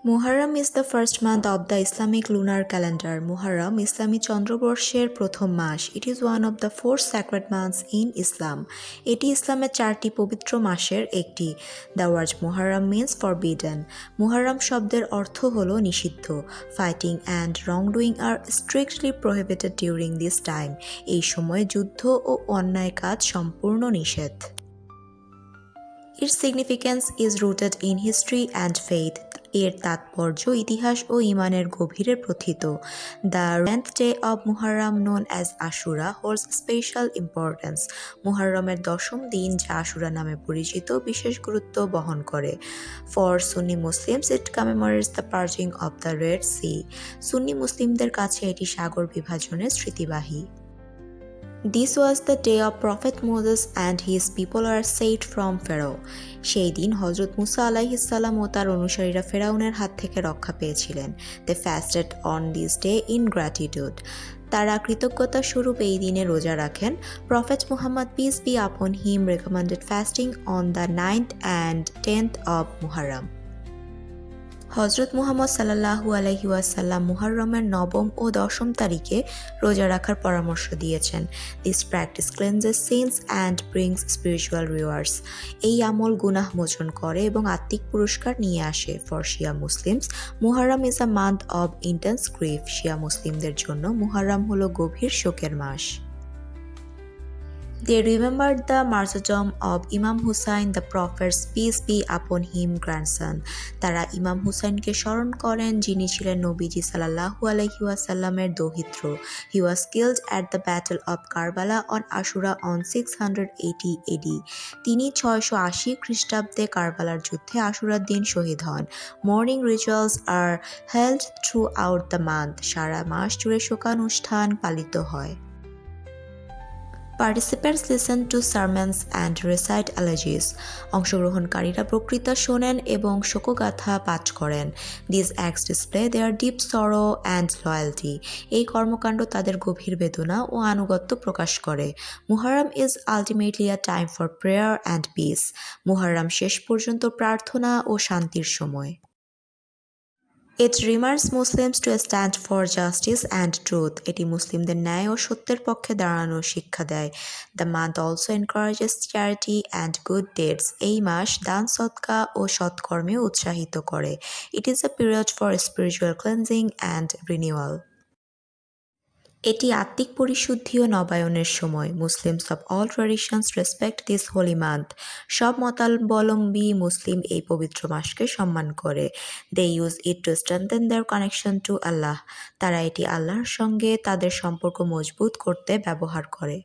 Muharram is the first month of the Islamic lunar calendar. Muharram ইসলামী চন্দ্রবর্ষের প্রথম মাস। It is one of the four sacred months in Islam. এটি ইসলামের চারটি পবিত্র মাসের একটি। The word Muharram means forbidden. Muharram শব্দের অর্থ হলো নিষিদ্ধ। Fighting and wrongdoing are strictly prohibited during this time. এই সময়ে যুদ্ধ ও অন্যায় কাজ সম্পূর্ণ নিষেধ। Its significance is rooted in history and faith. এর তাৎপর্য ইতিহাস ও ঈমানের গভীরে প্রথিত। The 10th day of Muharram, known as Ashura, holds special importance. মুহররমের দশম দিন, যা আশুরা নামে পরিচিত, বিশেষ গুরুত্ব বহন করে। For Sunni Muslims, it commemorates the purging of the Red Sea. সুন্নি মুসলিমদের কাছে এটি সাগর বিভাজনের স্মৃতিবাহী। This was the day of Prophet Moses and his people were saved from Pharaoh. সেই দিন হযরত মুসা আলাইহিসসালাম ও তার অনুসারীরা ফেরাউনের হাত থেকে রক্ষা পেয়েছিলেন। They fasted on this day in gratitude. তারা কৃতজ্ঞতা স্বরূপ এই দিনে রোজা রাখেন। Prophet Muhammad, peace be upon him, recommended fasting on the 9th and 10th of Muharram. হযরত মুহাম্মদ সাল্লাল্লাহু আলাইহি ওয়াসাল্লাম মুহররমের নবম ও দশম তারিখে রোজা রাখার পরামর্শ দিয়েছেন। This practice cleanses sins and brings spiritual rewards. এই আমল গুনাহ মোচন করে এবং আত্মিক পুরস্কার নিয়ে আসে। For Shia Muslims, Muharram is a month of intense grief. শিয়া মুসলিমদের জন্য মুহররম হলো গভীর শোকের মাস। They remembered the martyrdom of Imam Hussain, the Prophet's peace be upon him grandson. তারা ইমাম হুসাইনকে স্মরণ করেন, যিনি ছিলেন নবীজি সাল্লাল্লাহু আলাইহি ওয়াসাল্লামের দৌহিত্র। He was killed at the Battle of Karbala on Ashura on 680 AD. তিনি 680 খ্রিস্টাব্দে কারবালার যুদ্ধে আশুরার দিন শহীদ হন। Mourning rituals are held throughout the month. সারা মাস জুড়ে শোকানুষ্ঠান পালিত হয়। Participants listen to sermons and recite elegies. অংশগ্রহণকারীরা বক্তৃতা শোনেন এবং শোকগাথা পাঠ করেন। These acts display their deep sorrow and loyalty. এই কর্মকাণ্ড তাদের গভীর বেদনা ও আনুগত্য প্রকাশ করে। Muharram is ultimately a time for prayer and peace. Muharram শেষ পর্যন্ত প্রার্থনা ও শান্তির সময়। It reminds Muslims to stand for justice and truth. এটি মুসলিমদের ন্যায় ও সত্যের পক্ষে দাঁড়ানোর শিক্ষা দেয়। The month also encourages charity and good deeds. এই মাস দান সদকা ও সৎকর্মে উৎসাহিত করে। It is a period for spiritual cleansing and renewal. এটি আত্মিক পরিশুদ্ধি ও নবায়নের সময়। Muslims of all traditions respect this holy month. সব মতাবলম্বী মুসলিম এই পবিত্র মাসকে সম্মান করে। They use it to strengthen their connection to Allah. তারা এটি আল্লাহর সঙ্গে তাদের সম্পর্ক মজবুত করতে ব্যবহার করে।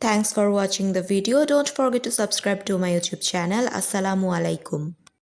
Thanks for watching the video. Don't forget to subscribe to my YouTube channel. আসসালামু আলাইকুম।